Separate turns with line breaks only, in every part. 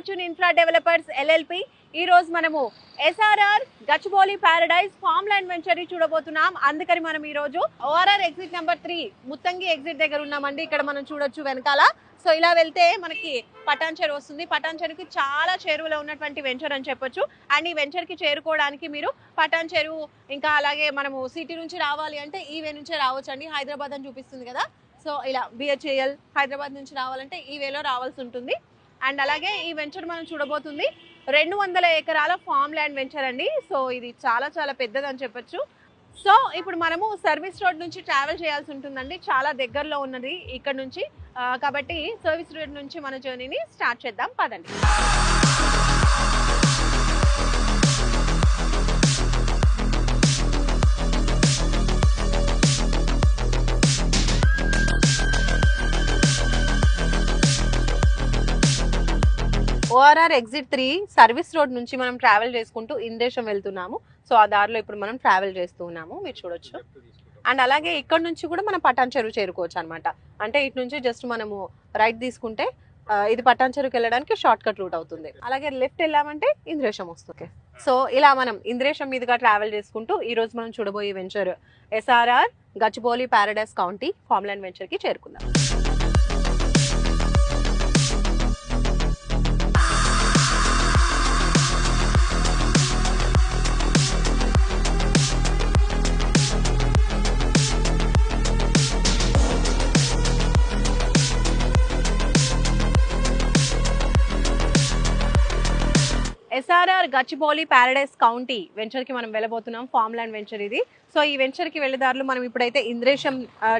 Fortune Infra Developers LLP ఈ రోజు మనము SRR Gachibowli Paradise form land venture చూడబోతున్నాం. అందుకని మనం ఈ రోజు ORR exit number 3 Muthangi exit దగ్గర ఉన్నామండి. ఇక్కడ మనం చూడొచ్చు వెనకాల. సో ఇలా వెళ్తే మనకి పటాన్ చెరువు వస్తుంది. పటాన్ చెరువుకి చాలా చెరువులో ఉన్నటువంటి వెంచర్ అని చెప్పొచ్చు. అండ్ ఈ వెంచర్ కి చేరుకోవడానికి మీరు పటాన్ చెరువు ఇంకా అలాగే మనము సిటీ నుంచి రావాలి అంటే ఈ వే నుంచే రావచ్చు అండి. హైదరాబాద్ అని చూపిస్తుంది కదా. సో ఇలా బిహెచ్ఏఎల్ హైదరాబాద్ నుంచి రావాలంటే ఈ వేలో రావాల్సి ఉంటుంది. అండ్ అలాగే ఈ వెంచర్ మనం చూడబోతుంది 200 ఎకరాల ఫామ్ ల్యాండ్ వెంచర్ అండి. సో ఇది చాలా చాలా పెద్దది అని చెప్పొచ్చు. సో ఇప్పుడు మనము సర్వీస్ రోడ్ నుంచి ట్రావెల్ చేయాల్సి ఉంటుందండి. చాలా దగ్గరలో ఉన్నది ఇక్కడ నుంచి. కాబట్టి సర్వీస్ రోడ్ నుంచి మన జర్నీని స్టార్ట్ చేద్దాం, పదండి. ఓఆర్ఆర్ ఎగ్జిట్ 3 సర్వీస్ రోడ్ నుంచి మనం ట్రావెల్ చేసుకుంటూ ఇంద్రేశం వెళ్తున్నాము. సో ఆ దారిలో ఇప్పుడు మనం ట్రావెల్ చేస్తూ ఉన్నాము, మీరు చూడొచ్చు. అండ్ అలాగే ఇక్కడ నుంచి కూడా మనం పటాన్ చెరువు చేరుకోవచ్చు అనమాట. అంటే ఇటు నుంచి జస్ట్ మనము రైట్ తీసుకుంటే ఇది పటాన్ చెరువుకి వెళ్ళడానికి షార్ట్ కట్ రూట్ అవుతుంది. అలాగే లెఫ్ట్ వెళ్ళామంటే ఇంద్రేశం వస్తుంది. సో ఇలా మనం ఇంద్రేశం మీదుగా ట్రావెల్ చేసుకుంటూ ఈ రోజు మనం చూడబోయే venture SRR Gachibowli Paradise County farm land venture కి చేరుకుందాం. SRR Gachibowli Paradise County venture కి మనం వెళ్ళబోతున్నాం. ఫార్మ్ ల్యాండ్ వెంచర్ ఇది. సో ఈ వెంచర్ కి వెళ్ళేదారులు మనం ఇప్పుడైతే ఇంద్రేశం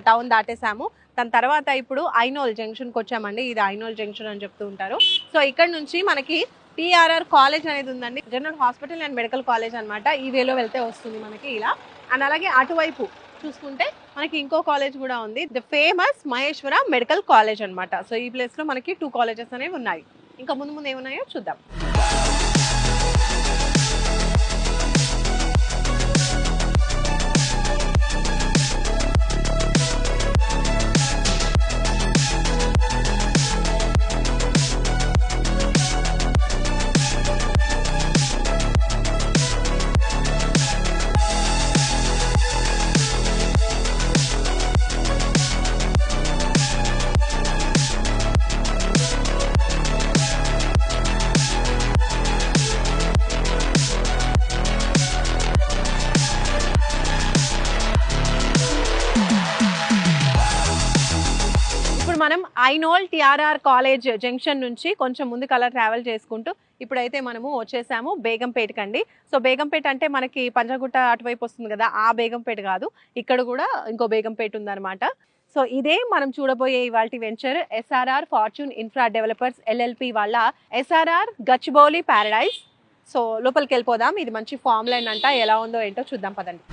టౌన్ దాటేసాము. దాని తర్వాత ఇప్పుడు ఐనోల్ జంక్షన్ కి వచ్చామండి. ఇది ఐనోల్ జంక్షన్ అని చెప్తూ ఉంటారు. సో ఇక్కడ నుంచి మనకి టిఆర్ఆర్ కాలేజ్ అనేది ఉందండి. General hospital and medical college అనమాట. ఈ వేలో వెళ్తే వస్తుంది మనకి ఇలా. అండ్ అలాగే అటువైపు చూసుకుంటే మనకి ఇంకో కాలేజ్ కూడా ఉంది, the famous Maheshwara medical college అనమాట. సో ఈ ప్లేస్ లో మనకి 2 కాలేజెస్ అనేవి ఉన్నాయి. ఇంకా ముందు ముందు ఏమున్నాయో చూద్దాం. మనం ఐనోల్ టిఆర్ఆర్ కాలేజ్ జంక్షన్ నుంచి కొంచెం ముందుకు అలా ట్రావెల్ చేసుకుంటూ ఇప్పుడైతే మనము వచ్చేసాము బేగంపేటకి అండి. సో బేగంపేట అంటే మనకి పంజాగుట్ట అటువైపు వస్తుంది కదా, ఆ బేగంపేట కాదు, ఇక్కడ కూడా ఇంకో బేగంపేట ఉందన్నమాట. సో ఇదే మనం చూడబోయే ఇవాల్టి venture SRR Fortune Infra Developers LLP వాళ్ళ ఎస్ఆర్ఆర్ గచ్చిబౌలి ప్యారడైజ్. సో లోపలికి వెళ్ళిపోదాం. ఇది మంచి ఫామ్ ల్యాండ్ అంట, ఎలా ఉందో ఏంటో చూద్దాం, పదండి.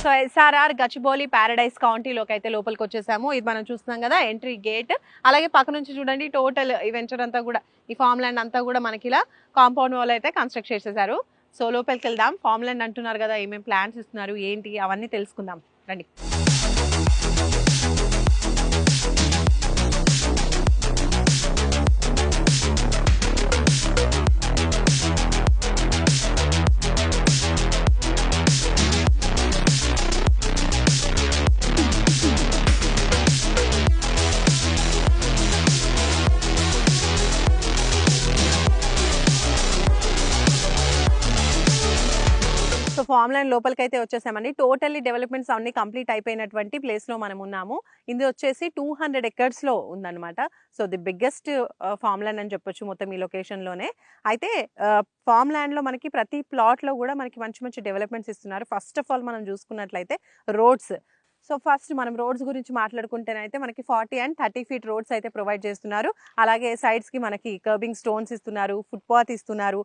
సో ఎస్ఆర్ఆర్ గచ్చిబౌలి ప్యారడైజ్ కౌంటీలోకి అయితే లోపలికి వచ్చేసాము. ఇది మనం చూస్తున్నాం కదా ఎంట్రీ గేట్. అలాగే పక్క నుంచి చూడండి టోటల్ ఈ వెంచర్ అంతా కూడా, ఈ ఫామ్ ల్యాండ్ అంతా కూడా మనకి ఇలా కాంపౌండ్ వాల్ అయితే కన్స్ట్రక్ట్ చేసేసారు. సో లోపలికి వెళ్దాం. ఫామ్ ల్యాండ్ అంటున్నారు కదా, ఏమేమి ప్లాన్స్ ఇస్తున్నారు ఏంటి అవన్నీ తెలుసుకుందాం, రండి. సో ఫామ్ ల్యాండ్ లోపలికి అయితే వచ్చేసామండి. టోటల్లీ డెవలప్మెంట్స్ అన్ని కంప్లీట్ అయిపోయినటువంటి ప్లేస్ లో మనం ఉన్నాము. ఇది వచ్చేసి 200 ఎకర్స్ లో ఉందన్నమాట. So the biggest farm land అని చెప్పొచ్చు మొత్తం ఈ లొకేషన్ లోనే. అయితే ఫామ్ ల్యాండ్ లో మనకి ప్రతి ప్లాట్ లో కూడా మనకి మంచి మంచి డెవలప్మెంట్స్ ఇస్తున్నారు. ఫస్ట్ ఆఫ్ ఆల్ మనం చూసుకున్నట్లయితే రోడ్స్. సో ఫస్ట్ మనం రోడ్స్ గురించి మాట్లాడుకుంటేనైతే మనకి 40 and 30 feet రోడ్స్ అయితే ప్రొవైడ్ చేస్తున్నారు. అలాగే సైడ్స్ కి మనకి కర్బింగ్ స్టోన్స్ ఇస్తున్నారు, ఫుట్పాత్ ఇస్తున్నారు.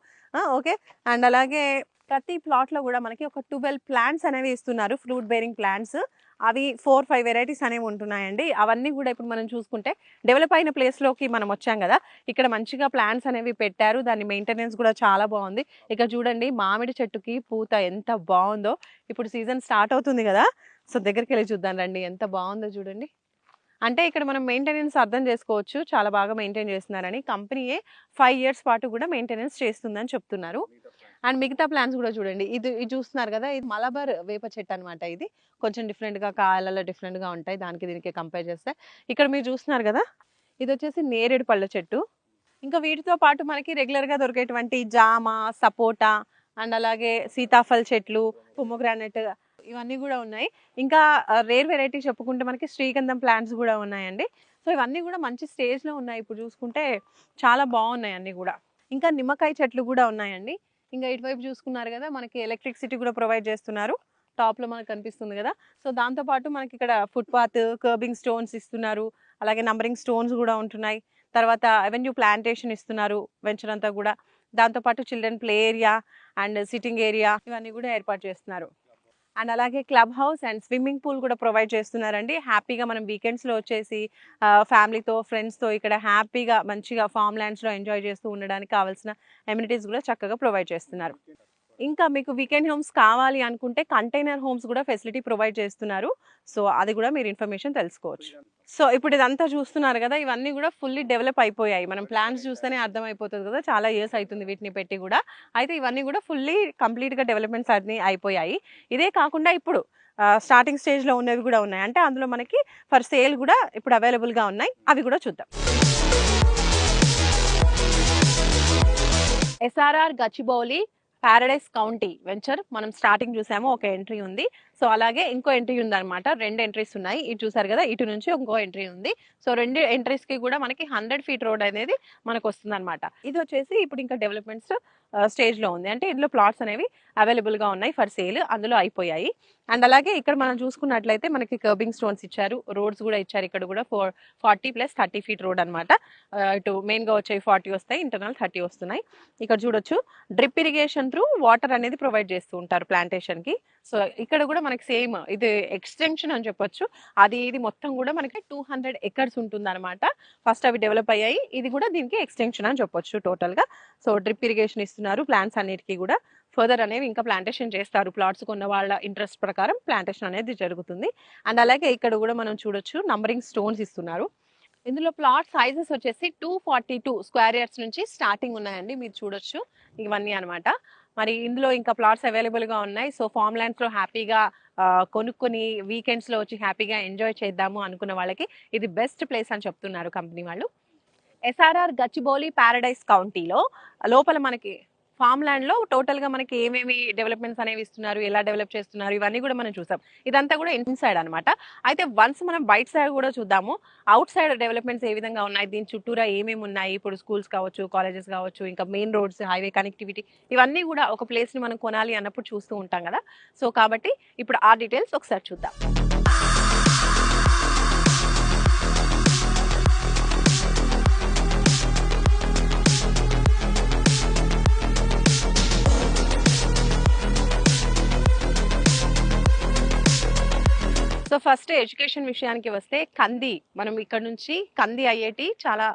ఓకే. అండ్ అలాగే ప్రతి ప్లాట్ లో కూడా మనకి ఒక 12 ప్లాంట్స్ అనేవి ఇస్తున్నారు, ఫ్రూట్ బేరింగ్ ప్లాంట్స్. అవి 4-5 వెరైటీస్ అనేవి ఉంటున్నాయండి. అవన్నీ కూడా ఇప్పుడు మనం చూసుకుంటే డెవలప్ అయిన ప్లేస్ లోకి మనం వచ్చాం కదా, ఇక్కడ మంచిగా ప్లాంట్స్ అనేవి పెట్టారు. దాని మెయింటెనెన్స్ కూడా చాలా బాగుంది. ఇక చూడండి మామిడి చెట్టుకి పూత ఎంత బాగుందో. ఇప్పుడు సీజన్ స్టార్ట్ అవుతుంది కదా, సో దగ్గరికి వెళ్ళి చూద్దాం రండి, ఎంత బాగుందో చూడండి. అంటే ఇక్కడ మనం మెయింటెనెన్స్ అర్థం చేసుకోవచ్చు. చాలా బాగా మెయింటైన్ చేస్తున్నారని. కంపెనీయే 5 ఇయర్స్ పాటు కూడా మెయింటెనెన్స్ చేస్తుందని చెప్తున్నారు. అండ్ మిగతా ప్లాంట్స్ కూడా చూడండి. ఇది చూస్తున్నారు కదా! ఇది మలబార్ వేప చెట్టు అన్నమాట ఇది. కొంచెం డిఫరెంట్‌గా కాయలలో డిఫరెంట్‌గా ఉంటాయి. దానికి దీనికి కంపేర్ చేస్తే. ఇక్కడ మీరు చూస్తున్నారు కదా! ఇదొచ్చేసి నేరేడు పళ్ళ చెట్టు. ఇంకా వీటితో పాటు మనకి రెగ్యులర్‌గా దొరికేటువంటి జామ, సపోటా అండ్ అలాగే సీతాఫల్ చెట్లు, పొమోగ్రానేట్ ఇవన్నీ గూడా ఉన్నాయి. ఇంకా రేర్ వెరైటీ చెప్పుకుంటే మనకి శ్రీగంధం ప్లాంట్స్ గూడా ఉన్నాయండి. సో, ఇవన్నీ గూడా మంచి స్టేజ్‌లో ఉన్నాయి. ఇప్పుడు చూసుకుంటే చాలా బావున్నాయి అన్నీ గూడా. ఇంకా నిమ్మకాయ చెట్లు గూడా ఉన్నాయండి. ఇంకా ఇటువైపు చూసుకున్నారు గదా! మనకి ఎలక్ట్రిసిటీ కూడా ప్రొవైడ్ చేస్తున్నారు. టాప్‌లో మనకు కనిపిస్తుంది గదా! సో, దాంతో పాటు మనకిక్కడ ఫుట్‌పాత్, కర్బింగ్ స్టోన్స్ ఇస్తున్నారు. అలాగే నంబరింగ్ స్టోన్స్ గూడా ఉంటున్నాయి. తర్వాత అవెన్యూ ప్లాంటేషన్ ఇస్తున్నారు వెంచర్ అంతా గూడా. దాంతో పాటు children play area and sitting area ఇవన్నీ గూడా ఏర్పాటు చేస్తున్నారు. అండ్ అలాగే club house and swimming pool కూడా ప్రొవైడ్ చేస్తున్నారండి. హ్యాపీగా మనం వీకెండ్స్‌లో వచ్చేసి ఫ్యామిలీతో, ఫ్రెండ్స్‌తో ఇక్కడ హ్యాపీగా మంచిగా ఫార్మ్ ల్యాండ్స్‌లో ఎంజాయ్ చేస్తూ ఉండడానికి కావాల్సిన అమ్యూనిటీస్ కూడా చక్కగా ప్రొవైడ్ చేస్తున్నారు. ఇంకా మీకు వీకెండ్ హోమ్స్ కావాలి అనుకుంటే కంటైనర్ హోమ్స్ కూడా ఫెసిలిటీ ప్రొవైడ్ చేస్తున్నారు. సో, అది కూడా మీరు ఇన్ఫర్మేషన్ తెలుసుకోవచ్చు. సో, ఇప్పుడు ఇదంతా చూస్తున్నారు కదా! ఇవన్నీ కూడా ఫుల్లీ డెవలప్ అయిపోయాయి. మనం ప్లాన్స్ చూస్తేనే అర్థమైపోతది కదా! చాలా ఇయర్స్ అయితుంది వీటిని పెట్టి కూడా. అయితే ఇవన్నీ కూడా ఫుల్లీ కంప్లీట్‌గా డెవలప్‌మెంట్స్ అన్నీ అయిపోయాయి. ఇదే కాకుండా ఇప్పుడు స్టార్టింగ్ స్టేజ్‌లో ఉన్నవి కూడా ఉన్నాయి. అంటే అందులో మనకి ఫర్ సేల్ కూడా ఇప్పుడు అవైలబుల్‌గా ఉన్నాయి. అవి కూడా చూద్దాం. SRR Gachibowli Paradise county venture మనం స్టార్టింగ్ చూసాము. ఒక ఎంట్రీ ఉంది. సో, అలాగే ఇంకో ఎంట్రీ ఉందన్నమాట. 2 ఎంట్రీస్ ఉన్నాయి. ఇటు చూసారు కదా! ఇటు నుంచి ఇంకో ఎంట్రీ ఉంది. సో, 2 ఎంట్రీస్‌కి కూడా మనకి 100 ఫీట్ రోడ్ అనేది మనకొస్తుందన్నమాట. ఇది వచ్చేసి ఇప్పుడు ఇంకా డెవలప్‌మెంట్స్ స్టేజ్‌లో ఉంది. అంటే ఇందులో ప్లాట్స్ అనేవి అవైలబుల్‌గా ఉన్నాయి ఫర్ సేల్. అందులో అయిపోయాయి. అండ్ అలాగే ఇక్కడ మనం చూసుకున్నట్లయితే మనకి కర్బింగ్ స్టోన్స్ ఇచ్చారు. రోడ్స్ కూడా ఇచ్చారు. ఇక్కడ కూడా 40 + 30 ఫీట్ రోడ్ అన్నమాట. ఇటు మెయిన్‌గా వచ్చేవి 40 వస్తాయి. ఇంటర్నల్ 30 వస్తున్నాయి. ఇక్కడ చూడొచ్చు డ్రిప్ ఇరిగేషన్ త్రూ వాటర్ అనేది ప్రొవైడ్ చేస్తూ ఉంటారు ప్లాంటేషన్‌కి. సో, ఇక్కడ కూడా మనకి సేమ్ ఇది ఎక్స్‌టెన్షన్ అని చెప్పొచ్చు. ఇది మొత్తం కూడా మనకి 200 ఎకర్స్ ఉంటుందన్నమాట. ఫస్ట్ అవి డెవలప్ అయ్యాయి. ఇది కూడా దీనికి ఎక్స్‌టెన్షన్ అని చెప్పొచ్చు టోటల్‌గా. సో, డ్రిప్ ఇరిగేషన్ ఇస్తున్నారు ప్లాంట్స్ అన్నిటికి కూడా. ఫర్దర్ అనేవి ఇంకా ప్లాంటేషన్ చేస్తారు. ప్లాట్స్ కొన్న వాళ్ళ ఇంట్రెస్ట్ ప్రకారం ప్లాంటేషన్ అనేది జరుగుతుంది. అండ్ అలాగే ఇక్కడ కూడా మనం చూడొచ్చు నంబరింగ్ స్టోన్స్ ఇస్తున్నారు. ఇందులో ప్లాట్ సైజెస్ వచ్చేసి 242 స్క్వేర్ యార్డ్స్ నుంచి స్టార్టింగ్ ఉన్నాయండి. మీరు చూడొచ్చు ఇవన్నీ అన్నమాట. మరి ఇందులో ఇంకా ప్లాట్స్ అవైలబుల్‌గా ఉన్నాయి. సో, ఫార్మ్ ల్యాండ్స్‌లో హ్యాపీగా కొనుక్కొని వీకెండ్స్‌లో వచ్చి హ్యాపీగా ఎంజాయ్ చేద్దాము అనుకున్న వాళ్ళకి ఇది బెస్ట్ ప్లేస్ అని చెప్తున్నారు కంపెనీ వాళ్ళు. ఎస్ఆర్ఆర్ గచ్చిబౌలి పారడైస్ కౌంటీలో లోపల మనకి ఫార్మ్ ల్యాండ్‌లో టోటల్‌గా మనకి ఏమేమి డెవలప్‌మెంట్స్ అనేవి ఇస్తున్నారు, ఎలా డెవలప్ చేస్తున్నారు ఇవన్నీ కూడా మనం చూసాం. ఇదంతా కూడా ఇన్‌సైడ్ అన్నమాట. అయితే వన్స్ మనం బయట సైడ్ కూడా చూద్దాము. ఔట్ సైడ్ డెవలప్‌మెంట్స్ ఏ విధంగా ఉన్నాయి, దీని చుట్టూరా ఏమేమి ఉన్నాయి, ఇప్పుడు స్కూల్స్ కావచ్చు, కాలేజెస్ కావచ్చు, ఇంకా మెయిన్ రోడ్స్, హైవే కనెక్టివిటీ ఇవన్నీ కూడా ఒక ప్లేస్‌ని మనం కొనాలి అన్నప్పుడు చూస్తూ ఉంటాం కదా! సో, కాబట్టి ఇప్పుడు ఆ డీటెయిల్స్ ఒకసారి చూద్దాం. సో, ఫస్ట్ ఎడ్యుకేషన్ విషయానికి వస్తే మనం ఇక్కడ నుంచి కంది ఐఐటీ చాలా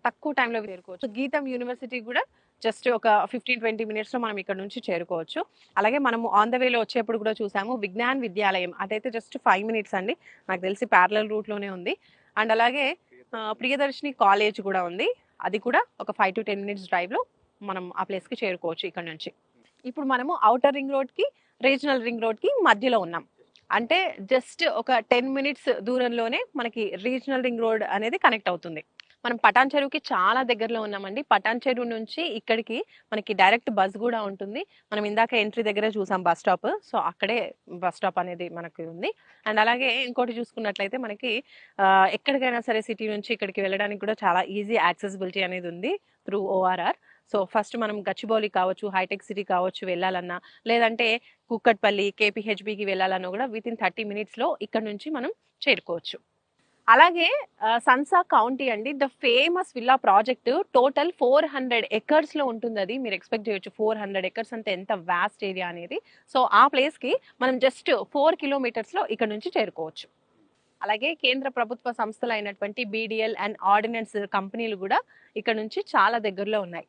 తక్కువ టైంలో చేరుకోవచ్చు. గీతం యూనివర్సిటీ కూడా జస్ట్ ఒక 15-20 మినిట్స్‌లో మనం ఇక్కడ నుంచి చేరుకోవచ్చు. అలాగే మనము ఆన్ ద వేలో వచ్చేప్పుడు కూడా చూసాము విజ్ఞాన్ విద్యాలయం అదైతే జస్ట్ 5 మినిట్స్ అండి. నాకు తెలిసి ప్యారలల్ రూట్‌లోనే ఉంది. అండ్ అలాగే ప్రియదర్శిని కాలేజ్ కూడా ఉంది. అది కూడా ఒక 5-10 మినిట్స్ డ్రైవ్‌లో మనం ఆ ప్లేస్‌కి చేరుకోవచ్చు ఇక్కడ నుంచి. ఇప్పుడు మనము ఔటర్ రింగ్ రోడ్‌కి, రీజనల్ రింగ్ రోడ్‌కి మధ్యలో ఉన్నాం. అంటే జస్ట్ ఒక 10 మినిట్స్ దూరంలోనే మనకి రీజనల్ రింగ్ రోడ్ అనేది కనెక్ట్ అవుతుంది. మనం పటాన్ చెరువుకి చాలా దగ్గరలో ఉన్నామండి. పటాన్ చెరువు నుంచి ఇక్కడికి మనకి డైరెక్ట్ బస్ కూడా ఉంటుంది. మనం ఇందాక ఎంట్రీ దగ్గర చూసాం బస్ స్టాప్. సో, అక్కడే బస్ స్టాప్ అనేది మనకి ఉంది. అండ్ అలాగే ఇంకోటి చూసుకున్నట్లయితే మనకి ఎక్కడికైనా సరే సిటీ నుంచి ఇక్కడికి వెళ్ళడానికి కూడా చాలా ఈజీ యాక్సెసిబిలిటీ అనేది ఉంది త్రూ ఓఆర్ఆర్. సో, ఫస్ట్ మనం గచ్చిబౌలి కావచ్చు, హైటెక్ సిటీ కావచ్చు వెళ్ళాలన్నా, లేదంటే కూకట్పల్లి, కేపీహెచ్‌బీకి వెళ్ళాలన్నా కూడా వితిన్ 30 మినిట్స్‌లో ఇక్కడ నుంచి మనం చేరుకోవచ్చు. అలాగే సన్సా కౌంటీ అండి. The famous villa project total 400 ఎకర్స్‌లో ఉంటుందది. మీరు ఎక్స్‌పెక్ట్ చేయొచ్చు 400 ఎకర్స్ అంటే ఎంత వాస్ట్ ఏరియా అనేది. సో, ఆ ప్లేస్‌కి మనం జస్ట్ 4 కిలోమీటర్స్‌లో ఇక్కడ నుంచి చేరుకోవచ్చు. అలాగే కేంద్ర ప్రభుత్వ సంస్థలైనటువంటి బీడీఎల్ అండ్ ఆర్డినెన్స్ కంపెనీలు కూడా ఇక్కడ నుంచి చాలా దగ్గరలో ఉన్నాయి.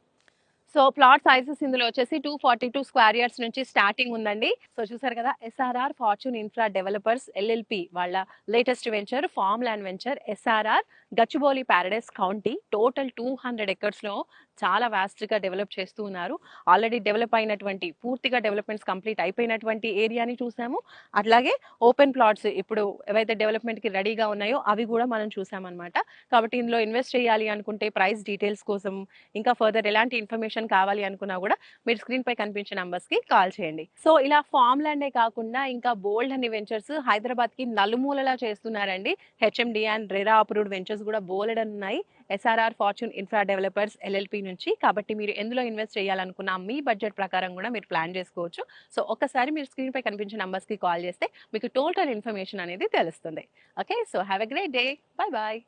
సో ప్లాట్ సైజెస్ ఇందులో వచ్చేసి 242 స్క్వేర్ యార్డ్స్ నుంచి స్టార్టింగ్ ఉందండి. సో చూసారు కదా, SRR Fortune Infra Developers LLP వాళ్ళ latest venture farm land venture SRR Gachibowli Paradise County. Total 200 acres లో చాలా వాస్ట్ గా డెవలప్ చేస్తూ ఉన్నారు. ఆల్రెడీ డెవలప్ అయినటువంటి పూర్తిగా డెవలప్మెంట్స్ కంప్లీట్ అయిపోయినటువంటి ఏరియాని చూసాము. అట్లాగే ఓపెన్ ప్లాట్స్ ఇప్పుడు ఏవైతే డెవలప్మెంట్ కి రెడీగా ఉన్నాయో అవి కూడా మనం చూసామన్నమాట. కాబట్టి ఇందులో ఇన్వెస్ట్ చేయాలి అనుకుంటే ప్రైస్ డీటెయిల్స్ కోసం ఇంకా ఫర్దర్ ఎలాంటి ఇన్ఫర్మేషన్ కావాలి అనుకున్నా కూడా మీరు స్క్రీన్ పై కనిపించే నంబర్స్ కి కాల్ చేయండి. సో ఇలా ఫార్మ్ ల్యాండే కాకుండా ఇంకా బోల్డ్ అని వెంచర్స్ హైదరాబాద్ కి నలుమూలలా చేస్తున్నారండి. HMD and RERA approved ventures కూడా బోలెడ్ ఉన్నాయి SRR Fortune Infra Developers LLP నుంచి. కాబట్టి మీరు ఎందులో ఇన్వెస్ట్ చేయాలనుకున్నా మీ బడ్జెట్ ప్రకారం కూడా మీరు ప్లాన్ చేసుకోవచ్చు. సో ఒక్కసారి మీరు స్క్రీన్ పై కనిపించే నంబర్స్ కి కాల్ చేస్తే మీకు టోటల్ ఇన్ఫర్మేషన్ అనేది తెలుస్తుంది. Okay, so have a great day. Bye bye.